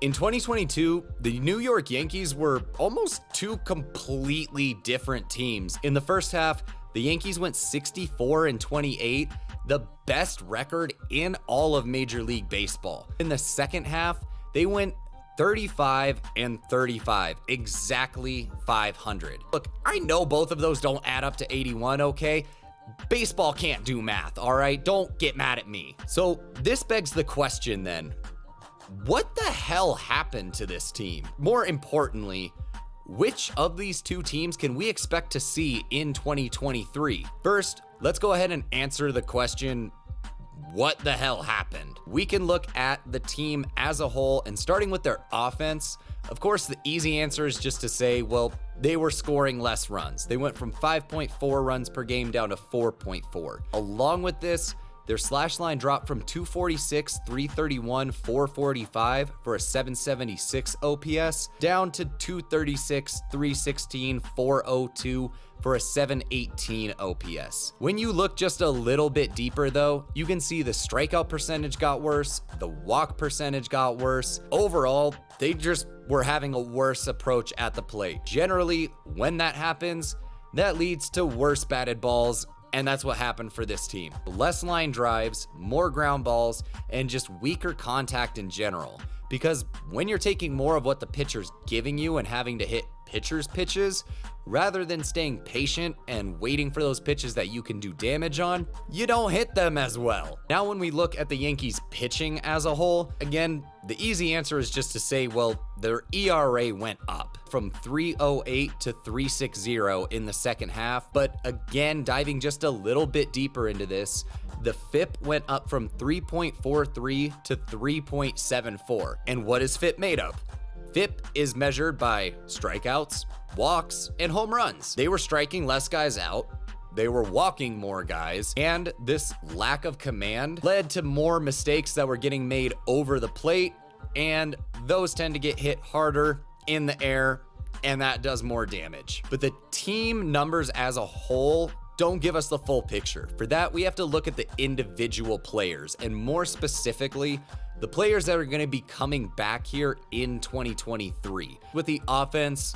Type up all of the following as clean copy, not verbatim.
In 2022, the New York Yankees were almost two completely different teams. In the first half, the Yankees went 64-28, the best record in all of Major League Baseball. In the second half, they went 35-35, exactly 500. Look, I know both of those don't add up to 81, okay? Baseball can't do math, all right? Don't get mad at me. So this begs the question then, what the hell happened to this team? More importantly, which of these two teams can we expect to see in 2023? First, let's go ahead and answer the question, what the hell happened? We can look at the team as a whole, and starting with their offense, of course, the easy answer is just to say, well, they were scoring less runs. They went from 5.4 runs per game down to 4.4. Along with this, their slash line dropped from 246, 331, 445 for a 776 OPS down to 236, 316, 402 for a 718 OPS. When you look just a little bit deeper though, you can see the strikeout percentage got worse, the walk percentage got worse. Overall, they just were having a worse approach at the plate. Generally, when that happens, that leads to worse batted balls. And that's what happened for this team. Less line drives, more ground balls, and just weaker contact in general. Because when you're taking more of what the pitcher's giving you and having to hit pitcher's pitches, rather than staying patient and waiting for those pitches that you can do damage on, you don't hit them as well. Now, when we look at the Yankees pitching as a whole, again, the easy answer is just to say, well, their ERA went up from 3.08 to 3.60 in the second half. But again, diving just a little bit deeper into this, the FIP went up from 3.43 to 3.74. And what is FIP made of? FIP is measured by strikeouts, walks, and home runs. They were striking less guys out, they were walking more guys, and this lack of command led to more mistakes that were getting made over the plate, and those tend to get hit harder in the air, and that does more damage. But the team numbers as a whole don't give us the full picture. For that, we have to look at the individual players, and more specifically, the players that are going to be coming back here in 2023. With the offense,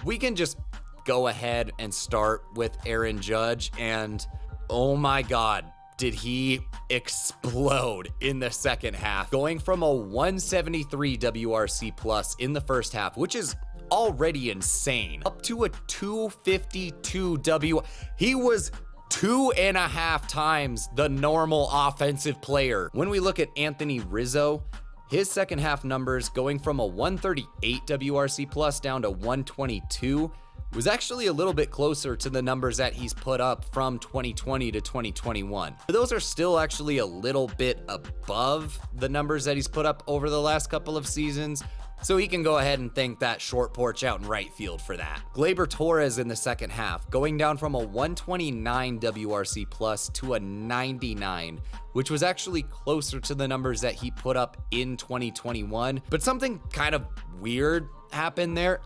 we can just go ahead and start with Aaron Judge, and oh my God, did he explode in the second half, going from a 173 WRC plus in the first half, which is already insane, up to a 252 He was 2.5 times the normal offensive player. When we look at Anthony Rizzo, his second half numbers going from a 138 WRC plus down to 122 was actually a little bit closer to the numbers that he's put up from 2020 to 2021. But those are still actually a little bit above the numbers that he's put up over the last couple of seasons. So he can go ahead and thank that short porch out in right field for that. Gleyber Torres in the second half, going down from a 129 WRC plus to a 99, which was actually closer to the numbers that he put up in 2021. But something kind of weird happened there.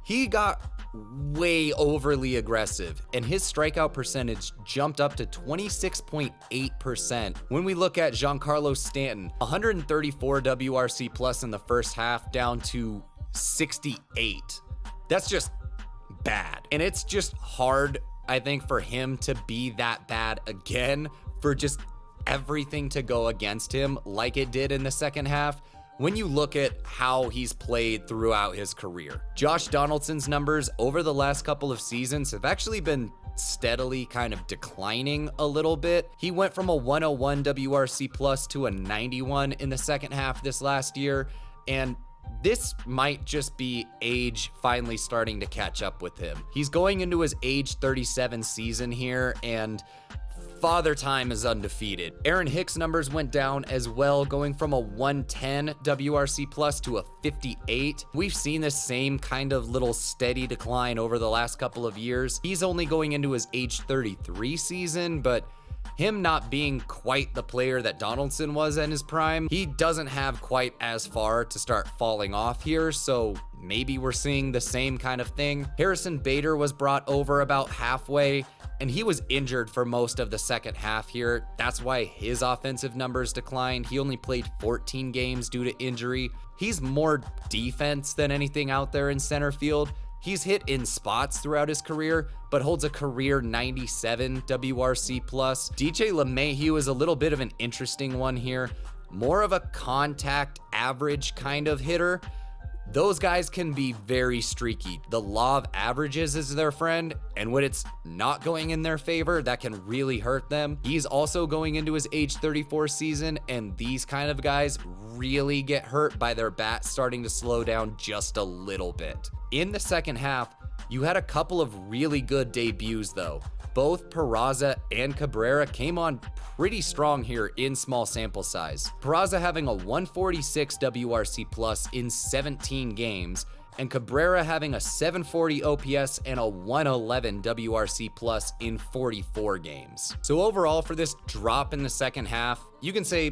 He got way overly aggressive, and his strikeout percentage jumped up to 26.8%. When we look at Giancarlo Stanton, 134 WRC plus in the first half down to 68. That's just bad. And it's just hard, I think, for him to be that bad again, for just everything to go against him like it did in the second half. When you look at how he's played throughout his career, Josh Donaldson's numbers over the last couple of seasons have actually been steadily kind of declining a little bit. He went from a 101 WRC plus to a 91 in the second half this last year, and this might just be age finally starting to catch up with him. He's going into his age 37 season here, and Father Time is undefeated. Aaron Hicks' numbers went down as well, going from a 110 WRC plus to a 58. We've seen this same kind of little steady decline over the last couple of years. He's only going into his age 33 season, but him not being quite the player that Donaldson was in his prime, he doesn't have quite as far to start falling off here, so maybe we're seeing the same kind of thing. Harrison Bader was brought over about halfway. and he was injured for most of the second half here. That's why his offensive numbers declined. He only played 14 games due to injury. He's more defense than anything out there in center field. He's hit in spots throughout his career, but holds a career 97 WRC plus. DJ LeMahieu is a little bit of an interesting one here. More of a contact average kind of hitter. Those guys can be very streaky. The law of averages is their friend, and when it's not going in their favor, that can really hurt them. He's also going into his age 34 season, and these kind of guys really get hurt by their bat starting to slow down just a little bit. In the second half, you had a couple of really good debuts though. Both Peraza and Cabrera came on pretty strong here in small sample size. Peraza having a 146 WRC plus in 17 games, and Cabrera having a 740 OPS and a 111 WRC plus in 44 games. So overall for this drop in the second half, you can say,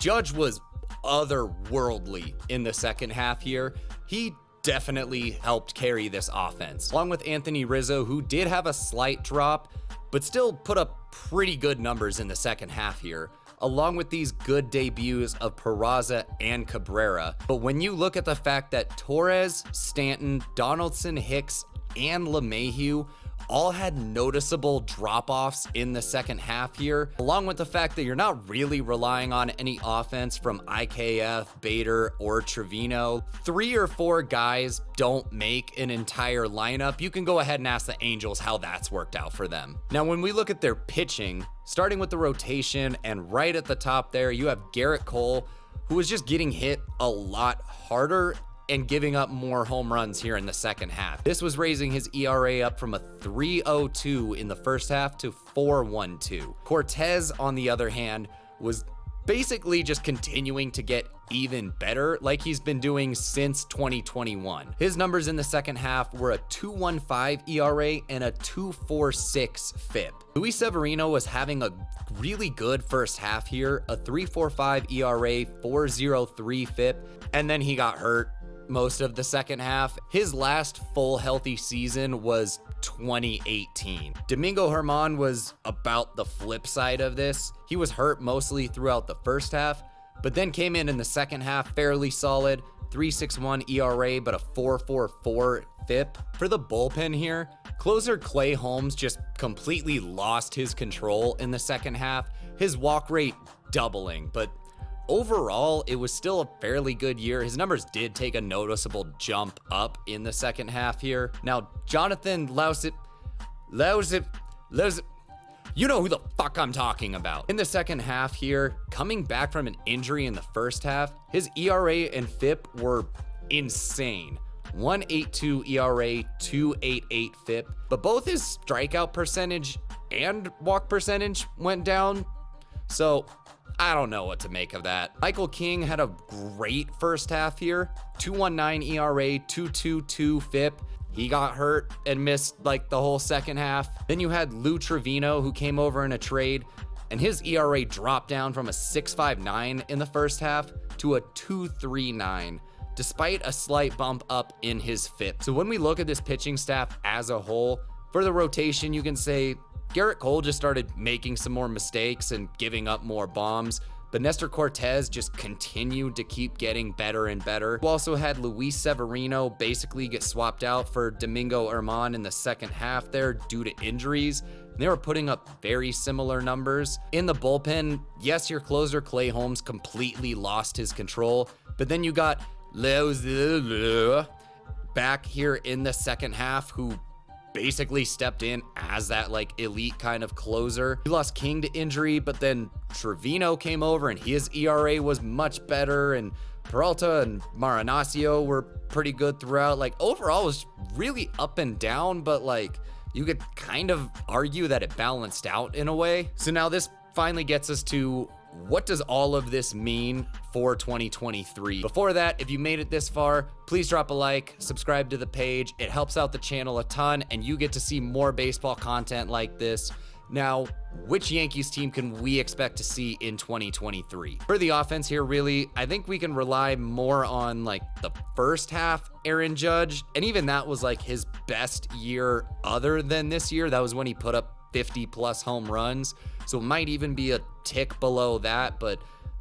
Judge was otherworldly in the second half here. He definitely helped carry this offense, along with Anthony Rizzo, who did have a slight drop, but still put up pretty good numbers in the second half here, along with these good debuts of Peraza and Cabrera. But when you look at the fact that Torres, Stanton, Donaldson, Hicks, and LeMahieu all had noticeable drop-offs in the second half here, along with the fact that you're not really relying on any offense from IKF, Bader, or Trevino. 3 or 4 guys don't make an entire lineup. You can go ahead and ask the Angels how that's worked out for them. Now, when we look at their pitching, starting with the rotation, and right at the top there, you have Garrett Cole, who was just getting hit a lot harder and giving up more home runs here in the second half. This was raising his ERA up from a 3.02 in the first half to 4.12. Cortez, on the other hand, was basically just continuing to get even better like he's been doing since 2021. His numbers in the second half were a 2.15 ERA and a 2.46 FIP. Luis Severino was having a really good first half here, a 3.45 ERA, 4.03 FIP, and then he got hurt most of the second half. His last full healthy season was 2018. Domingo Germán was about the flip side of this. He was hurt mostly throughout the first half, but then came in the second half fairly solid, 3.61 ERA, but a 4.44 FIP. For the bullpen here, closer Clay Holmes just completely lost his control in the second half, his walk rate doubling, but overall, it was still a fairly good year. His numbers did take a noticeable jump up in the second half here. Now, Jonathan Lausip, you know who the fuck I'm talking about. In the second half here, coming back from an injury in the first half, his ERA and FIP were insane. 1.82 ERA, 2.88 FIP, but both his strikeout percentage and walk percentage went down. So I don't know what to make of that. Michael King had a great first half here, 2.19 ERA, 2.22 FIP. He got hurt and missed like the whole second half. Then you had Lou Trevino, who came over in a trade, and his ERA dropped down from a 6.59 in the first half to a 2.39, despite a slight bump up in his FIP. So when we look at this pitching staff as a whole, for the rotation, you can say Garrett Cole just started making some more mistakes and giving up more bombs, but Nestor Cortez just continued to keep getting better and better. We also had Luis Severino basically get swapped out for Domingo Germán in the second half there due to injuries. They were putting up very similar numbers. In the bullpen, yes, your closer Clay Holmes completely lost his control, but then you got back here in the second half, who basically stepped in as that like elite kind of closer. You lost King to injury, but then Trevino came over and his ERA was much better, and Peralta and Marinaccio were pretty good throughout. Like overall it was really up and down, but like you could kind of argue that it balanced out in a way. So now this finally gets us to, what does all of this mean for 2023? Before that, if you made it this far, please drop a like, subscribe to the page. It helps out the channel a ton, and you get to see more baseball content like this Now, which Yankees team can we expect to see in 2023? For the offense here, really, I think we can rely more on like the first half Aaron Judge, and even that was like his best year other than this year. That was when he put up 50 plus home runs. So it might even be a tick below that, but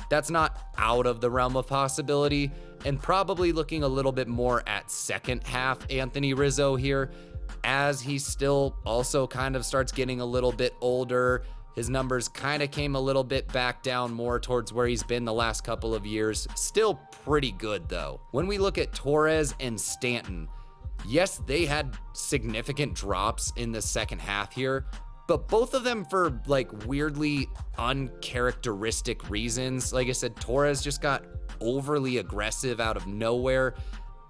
that's not out of the realm of possibility. And probably looking a little bit more at second half Anthony Rizzo here, as he still also kind of starts getting a little bit older. His numbers kind of came a little bit back down more towards where he's been the last couple of years. Still pretty good though. When we look at Torres and Stanton, yes, they had significant drops in the second half here, but both of them for like weirdly uncharacteristic reasons. Like I said, Torres just got overly aggressive out of nowhere,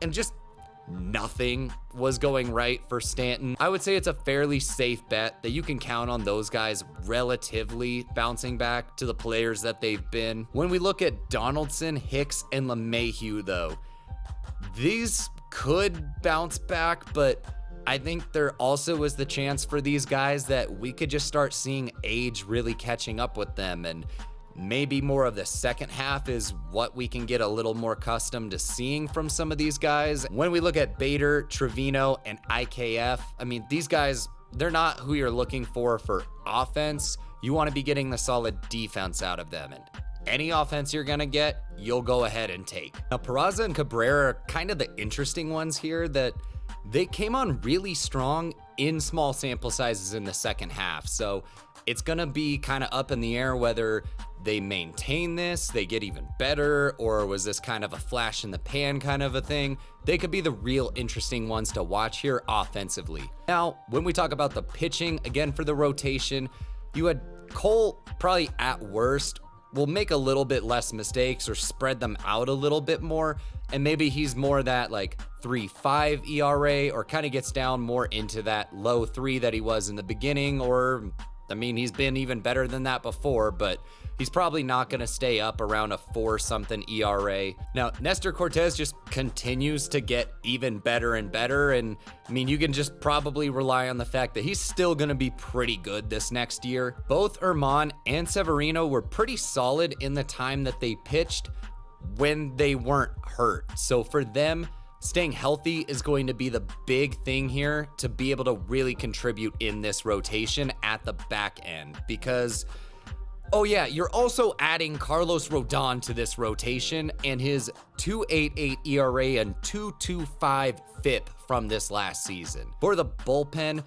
and just nothing was going right for Stanton. I would say it's a fairly safe bet that you can count on those guys relatively bouncing back to the players that they've been. When we look at Donaldson, Hicks, and LeMahieu though, these could bounce back, but I think there also is the chance for these guys that we could just start seeing age really catching up with them, and maybe more of the second half is what we can get a little more accustomed to seeing from some of these guys. When we look at Bader, Trevino, and IKF, I mean, these guys, they're not who you're looking for offense. You want to be getting the solid defense out of them, and any offense you're gonna get, you'll go ahead and take. Now, Peraza and Cabrera are kind of the interesting ones here, that they came on really strong in small sample sizes in the second half. So it's gonna be kind of up in the air whether they maintain this, they get even better, or was this kind of a flash in the pan kind of a thing. They could be the real interesting ones to watch here offensively. Now, when we talk about the pitching, again for the rotation, you had Cole probably at worst will make a little bit less mistakes or spread them out a little bit more, and maybe he's more that like 3.5 ERA, or kind of gets down more into that low 3 that he was in the beginning, or I mean, he's been even better than that before, but he's probably not going to stay up around a 4-something ERA. Now, Nestor Cortez just continues to get even better and better, and I mean, you can just probably rely on the fact that he's still going to be pretty good this next year. Both Herman and Severino were pretty solid in the time that they pitched when they weren't hurt. So for them, staying healthy is going to be the big thing here to be able to really contribute in this rotation at the back end, because oh yeah, you're also adding Carlos Rodon to this rotation and his 2.88 ERA and 2.25 FIP from this last season. For the bullpen,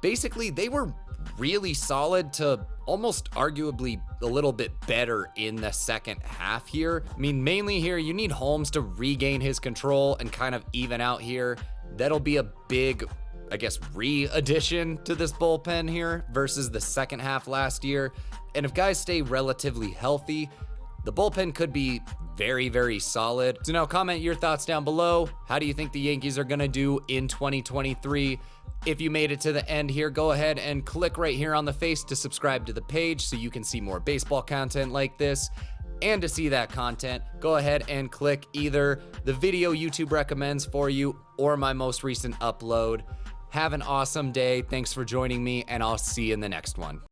basically they were really solid to almost arguably a little bit better in the second half here. I mean, mainly here, you need Holmes to regain his control and kind of even out here. That'll be a big, I guess, re-addition to this bullpen here versus the second half last year. And if guys stay relatively healthy, the bullpen could be very, very solid. So now comment your thoughts down below. How do you think the Yankees are gonna do in 2023? If you made it to the end here, go ahead and click right here on the face to subscribe to the page so you can see more baseball content like this. And to see that content, go ahead and click either the video YouTube recommends for you or my most recent upload. Have an awesome day. Thanks for joining me, and I'll see you in the next one.